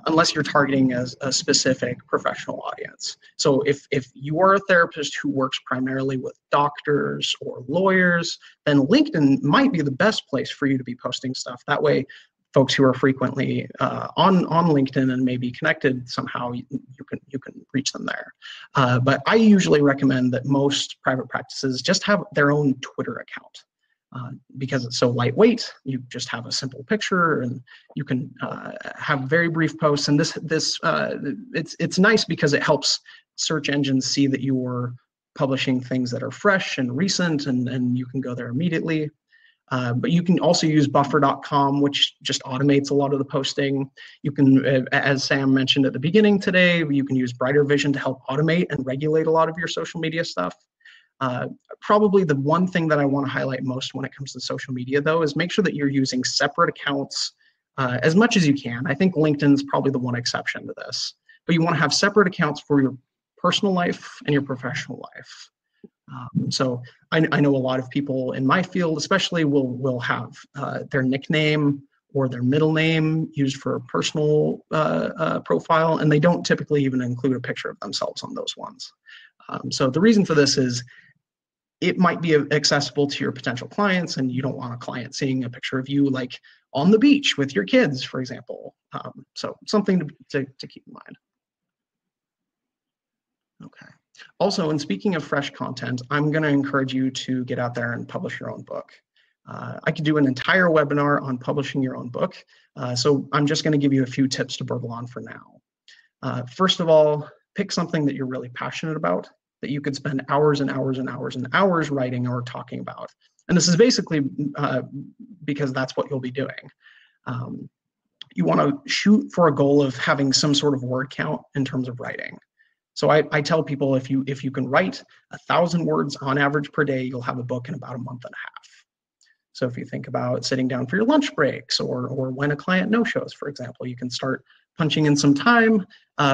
Unless you're targeting a specific professional audience. So if you are a therapist who works primarily with doctors or lawyers, then LinkedIn might be the best place for you to be posting stuff. That way, folks who are frequently on LinkedIn and maybe connected somehow, you can reach them there. But I usually recommend that most private practices just have their own Twitter account. Because it's so lightweight, you just have a simple picture and you can have very brief posts. And it's nice because it helps search engines see that you're publishing things that are fresh and recent, and you can go there immediately. But you can also use buffer.com, which just automates a lot of the posting. You can, as Sam mentioned at the beginning today, you can use Brighter Vision to help automate and regulate a lot of your social media stuff. Probably the one thing that I want to highlight most when it comes to social media, though, is make sure that you're using separate accounts as much as you can. I think LinkedIn's probably the one exception to this, but you want to have separate accounts for your personal life and your professional life. So I know a lot of people in my field, especially, will have their nickname or their middle name used for a personal profile, and they don't typically even include a picture of themselves on those ones. So the reason for this is it might be accessible to your potential clients, and you don't want a client seeing a picture of you like on the beach with your kids, for example. So something to keep in mind. Okay. Also, and speaking of fresh content, I'm going to encourage you to get out there and publish your own book. I could do an entire webinar on publishing your own book. So I'm just going to give you a few tips to burble on for now. First of all, pick something that you're really passionate about, that you could spend hours and hours and hours and hours writing or talking about. And this is basically because that's what you'll be doing. You want to shoot for a goal of having some sort of word count in terms of writing. So I tell people if you can write 1,000 words on average per day, you'll have a book in about a month and a half. So if you think about sitting down for your lunch breaks or when a client no-shows, for example, you can start punching in some time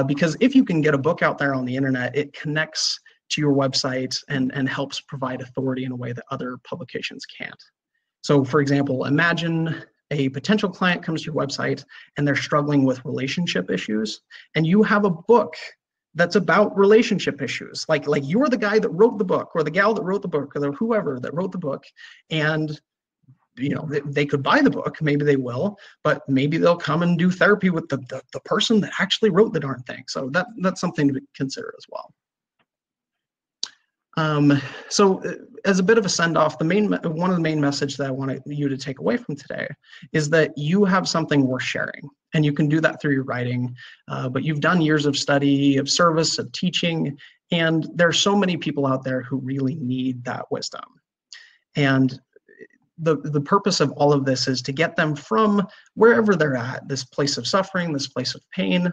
because if you can get a book out there on the internet, it connects to your website and helps provide authority in a way that other publications can't. So for example, imagine a potential client comes to your website and they're struggling with relationship issues, and you have a book that's about relationship issues, like you're the guy that wrote the book, or the gal that wrote the book, or the whoever that wrote the book, and they could buy the book, maybe they will, but maybe they'll come and do therapy with the person that actually wrote the darn thing. So that's something to consider as well. So as a bit of a send-off, one of the main messages that I want you to take away from today is that you have something worth sharing, and you can do that through your writing, but you've done years of study, of service, of teaching, and there's so many people out there who really need that wisdom. And the purpose of all of this is to get them from wherever they're at, this place of suffering, this place of pain,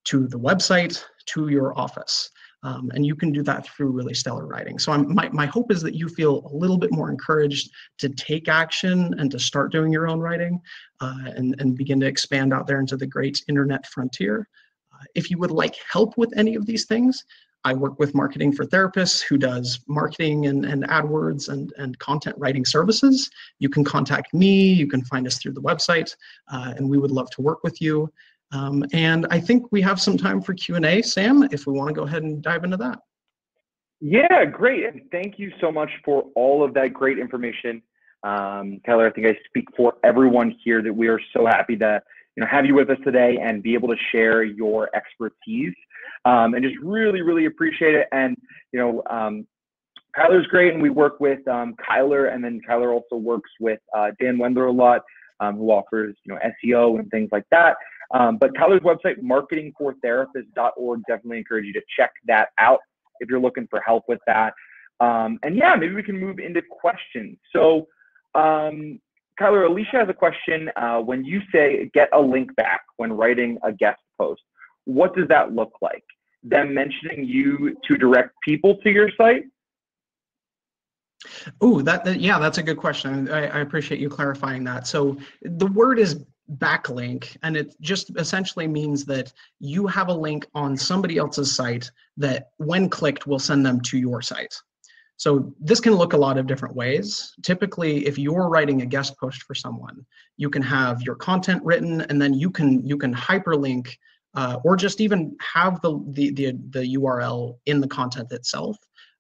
to the website, to your office. And you can do that through really stellar writing. So my hope is that you feel a little bit more encouraged to take action and to start doing your own writing, and begin to expand out there into the great internet frontier. If you would like help with any of these things, I work with Marketing for Therapists, who does marketing and AdWords and content writing services. You can contact me, you can find us through the website, and we would love to work with you. And I think we have some time for Q&A, Sam, if we want to go ahead and dive into that. Yeah, great. And thank you so much for all of that great information. Tyler, I think I speak for everyone here that we are so happy to have you with us today and be able to share your expertise, and just really, really appreciate it. And, Kyler's great, and we work with Kyler, and then Kyler also works with Dan Wendler a lot, who offers SEO and things like that. But Kyler's website, marketingfortherapists.org, definitely encourage you to check that out if you're looking for help with that. And yeah, maybe we can move into questions. So Kyler, Alicia has a question. When you say get a link back when writing a guest post, what does that look like? Them mentioning you to direct people to your site? Oh, yeah, that's a good question. I appreciate you clarifying that. So the word is backlink, and it just essentially means that you have a link on somebody else's site that, when clicked, will send them to your site. So this can look a lot of different ways. Typically, if you're writing a guest post for someone, you can have your content written, and then you can hyperlink, or just even have the URL in the content itself.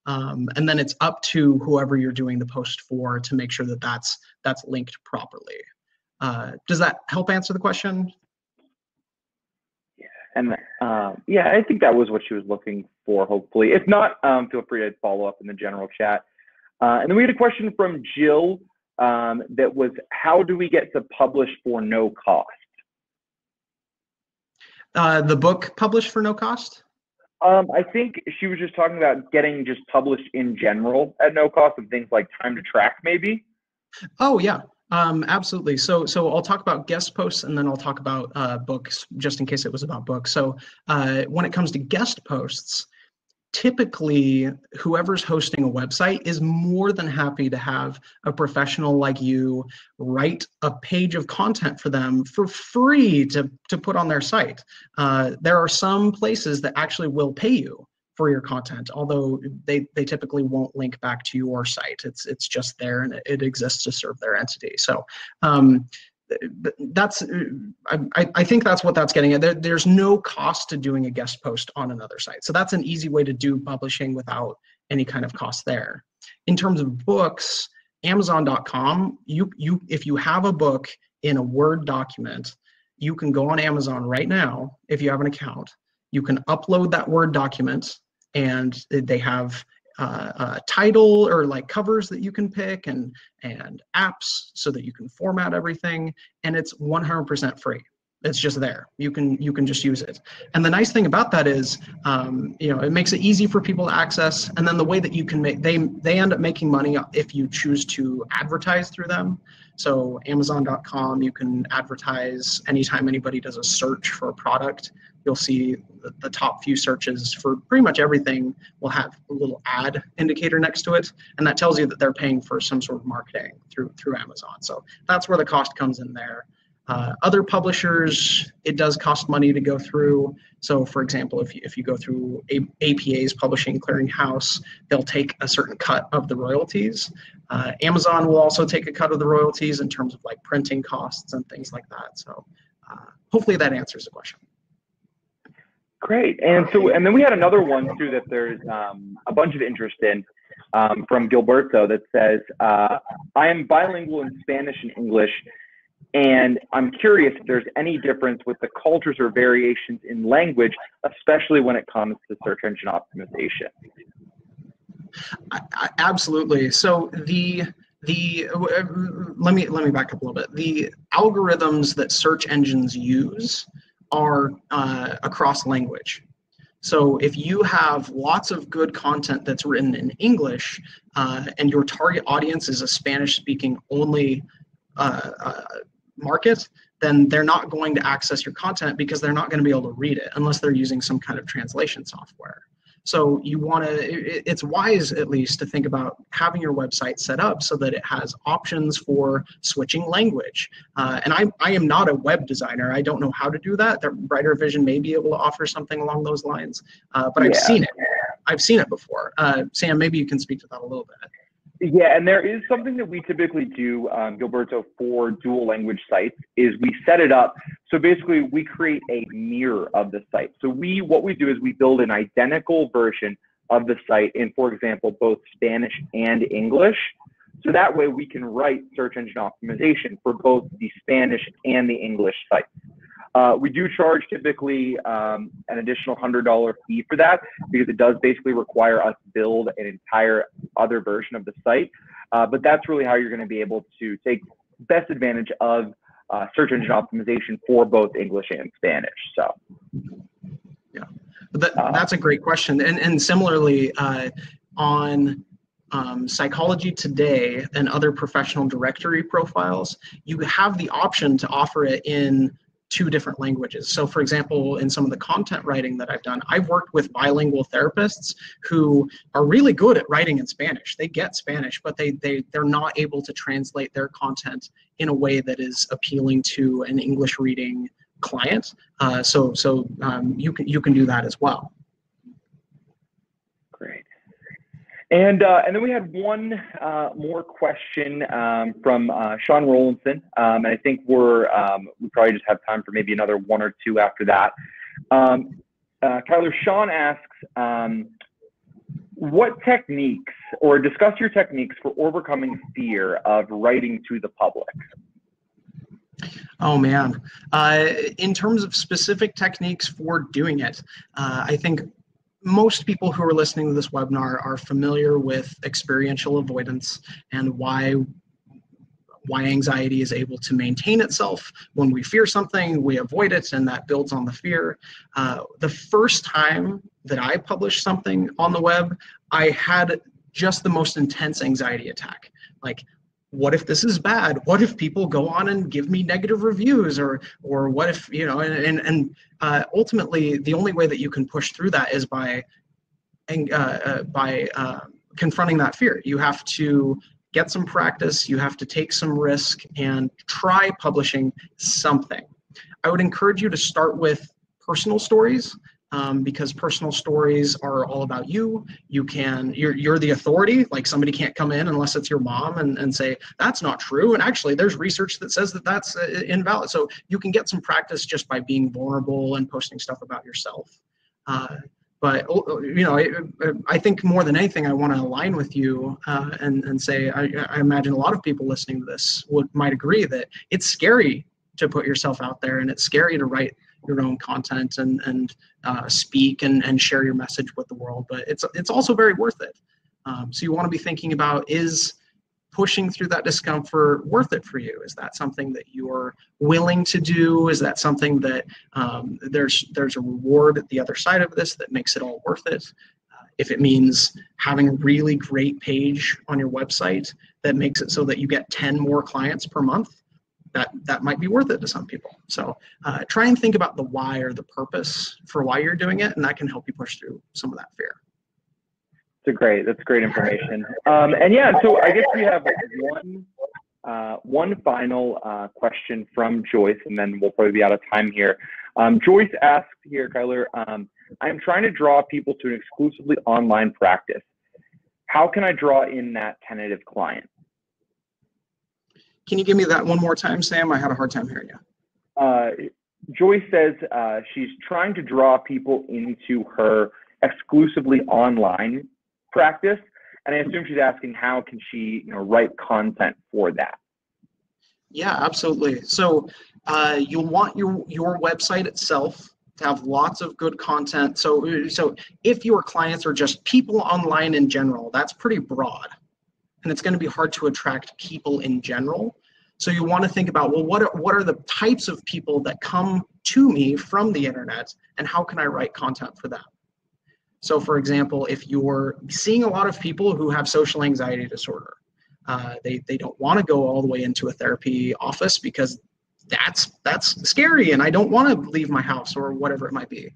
And then it's up to whoever you're doing the post for to make sure that that's linked properly. Does that help answer the question? Yeah, and yeah, I think that was what she was looking for, hopefully. If not, feel free to follow up in the general chat. And then we had a question from Jill that was, how do we get to publish for no cost? The book published for no cost? I think she was just talking about getting just published in general at no cost, and things like time to track, maybe. Oh yeah, absolutely. So I'll talk about guest posts, and then I'll talk about books, just in case it was about books. So when it comes to guest posts, typically whoever's hosting a website is more than happy to have a professional like you write a page of content for them for free to put on their site. There are some places that actually will pay you for your content, although they typically won't link back to your site. It's just there, and it exists to serve their entity. So that's I think that's what that's getting at. There's no cost to doing a guest post on another site. So that's an easy way to do publishing without any kind of cost there. In terms of books, Amazon.com, if you have a book in a Word document, you can go on Amazon right now if you have an account. You can upload that Word document, and they have a title or like covers that you can pick, and apps so that you can format everything, and it's 100% free. It's just there. You can just use it. And the nice thing about that is, it makes it easy for people to access. And then the way that you can make, they end up making money if you choose to advertise through them. So Amazon.com, you can advertise anytime anybody does a search for a product. You'll see the top few searches for pretty much everything will have a little ad indicator next to it, and that tells you that they're paying for some sort of marketing through Amazon. So that's where the cost comes in there. Other publishers, it does cost money to go through. So for example, if you go through APA's Publishing Clearinghouse, they'll take a certain cut of the royalties. Amazon will also take a cut of the royalties in terms of like printing costs and things like that. So hopefully that answers the question. Great. And then we had another one too that there's a bunch of interest in from Gilberto that says, I am bilingual in Spanish and English, and I'm curious if there's any difference with the cultures or variations in language, especially when it comes to search engine optimization. Absolutely. So let me back up a little bit. The algorithms that search engines use are across language. So if you have lots of good content that's written in English and your target audience is a Spanish-speaking only market, then they're not going to access your content because they're not going to be able to read it unless they're using some kind of translation software. So you want to, it's wise at least to think about having your website set up so that it has options for switching language. And I am not a web designer. I don't know how to do that. The Brighter Vision may be able to offer something along those lines, but I've seen it. I've seen it before. Sam, maybe you can speak to that a little bit. Yeah, and there is something that we typically do, Gilberto, for dual language sites is we set it up. So basically we create a mirror of the site. So what we do is we build an identical version of the site in, for example, both Spanish and English. So that way we can write search engine optimization for both the Spanish and the English sites. We do charge typically an additional $100 fee for that because it does basically require us to build an entire other version of the site. But that's really how you're going to be able to take best advantage of search engine optimization for both English and Spanish. So, yeah, that's a great question. And similarly, on Psychology Today and other professional directory profiles, you have the option to offer it in 2 different languages. So for example, in some of the content writing that I've done, I've worked with bilingual therapists who are really good at writing in Spanish. They get Spanish, but they're not able to translate their content in a way that is appealing to an English reading client. So you can do that as well. Great. And then we had one more question from Sean Rollinson, and I think we probably just have time for maybe another 1 or 2 after that. Kyler, Sean asks, what techniques, or discuss your techniques for overcoming fear of writing to the public? Oh man, in terms of specific techniques for doing it, I think most people who are listening to this webinar are familiar with experiential avoidance and why anxiety is able to maintain itself. When we fear something, we avoid it, and that builds on the fear. The first time that I published something on the web, I had just the most intense anxiety attack. Like, what if this is bad? What if people go on and give me negative reviews, or what if, you know, and ultimately the only way that you can push through that is by confronting that fear. You have to get some practice, you have to take some risk and try publishing something. I would encourage you to start with personal stories. Because personal stories are all about you. You're the authority. Like, somebody can't come in unless it's your mom and say, that's not true. And actually there's research that says that that's invalid. So you can get some practice just by being vulnerable and posting stuff about yourself. But you know, I think more than anything, I want to align with you and say, I imagine a lot of people listening to this might agree that it's scary to put yourself out there, and it's scary to write your own content and speak and share your message with the world, but it's also very worth it. So you want to be thinking about, is pushing through that discomfort worth it for you? Is that something that you're willing to do? Is that something that there's a reward at the other side of this that makes it all worth it? If it means having a really great page on your website that makes it so that you get 10 more clients per month, that might be worth it to some people. So try and think about the why or the purpose for why you're doing it, and that can help you push through some of that fear. That's great information. And yeah, so I guess we have one one final question from Joyce, and then we'll probably be out of time here. Joyce asked here, Kyler, I'm trying to draw people to an exclusively online practice. How can I draw in that tentative client? Can you give me that one more time, Sam? I had a hard time hearing you. Joyce says she's trying to draw people into her exclusively online practice, and I assume she's asking how can she, write content for that. Yeah, absolutely. So you'll want your website itself to have lots of good content. So if your clients are just people online in general, that's pretty broad, and it's going to be hard to attract people in general. So you want to think about, well, what are the types of people that come to me from the internet, and how can I write content for them? So for example, if you're seeing a lot of people who have social anxiety disorder, they don't want to go all the way into a therapy office because that's scary and I don't want to leave my house or whatever it might be.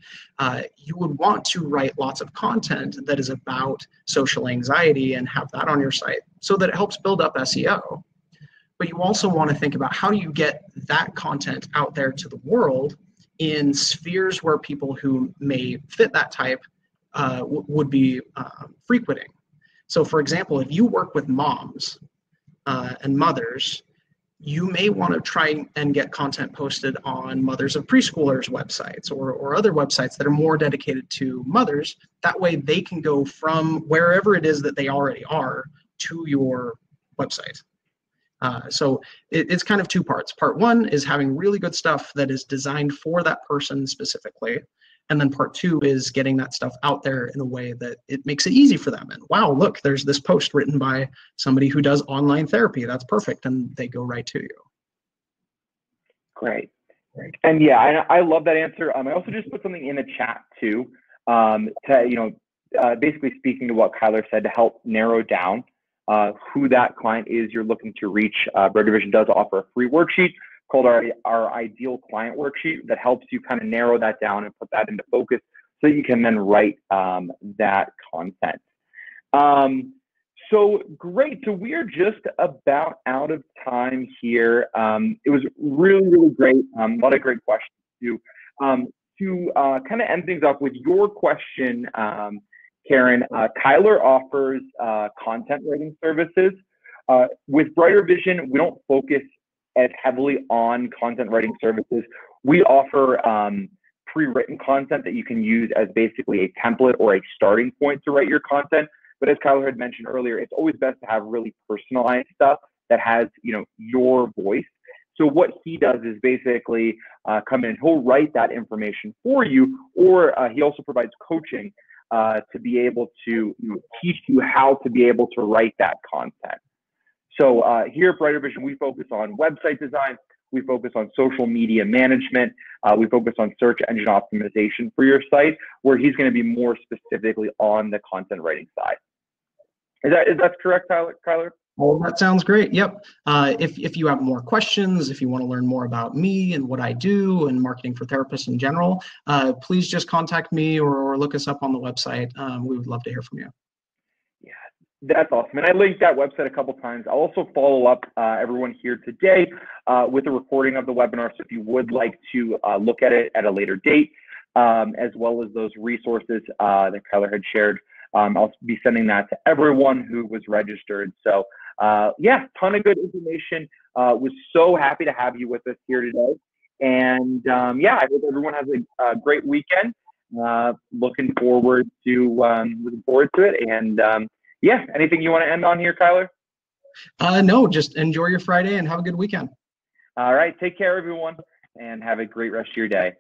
You would want to write lots of content that is about social anxiety and have that on your site so that it helps build up SEO. But you also want to think about how do you get that content out there to the world in spheres where people who may fit that type would be frequenting. So for example, if you work with moms and mothers, you may want to try and get content posted on mothers of preschoolers websites or other websites that are more dedicated to mothers. That way they can go from wherever it is that they already are to your website. So it's kind of two parts. Part one is having really good stuff that is designed for that person specifically. And then part two is getting that stuff out there in a way that it makes it easy for them. And wow, look, there's this post written by somebody who does online therapy. That's perfect. And they go right to you. Great. And yeah, I love that answer. I also just put something in the chat too, basically speaking to what Kyler said to help narrow down who that client is you're looking to reach. Brighter Vision does offer a free worksheet called our ideal client worksheet that helps you kind of narrow that down and put that into focus so you can then write that content. So great. So we are just about out of time here. It was really, really great. A lot of great questions too. To kind of end things up with your question, Karen, Kyler offers content writing services. With Brighter Vision, we don't focus as heavily on content writing services. We offer pre-written content that you can use as basically a template or a starting point to write your content. But as Kyler had mentioned earlier, it's always best to have really personalized stuff that has, your voice. So what he does is basically come in and he'll write that information for you, or he also provides coaching to be able to teach you how to be able to write that content. So here at Brighter Vision, we focus on website design, we focus on social media management, we focus on search engine optimization for your site, where he's going to be more specifically on the content writing side. Is that correct, Kyler? Well, that sounds great. Yep. If you have more questions, if you want to learn more about me and what I do and marketing for therapists in general, please just contact me or look us up on the website. We would love to hear from you. Yeah, that's awesome. And I linked that website a couple times. I'll also follow up everyone here today with a recording of the webinar. So if you would like to look at it at a later date, as well as those resources that Kyler had shared, I'll be sending that to everyone who was registered. So yeah, ton of good information. Was so happy to have you with us here today. And yeah, I hope everyone has a great weekend. Looking forward to it. And yeah, anything you want to end on here, Kyler? No, just enjoy your Friday and have a good weekend. All right, take care, everyone, and have a great rest of your day.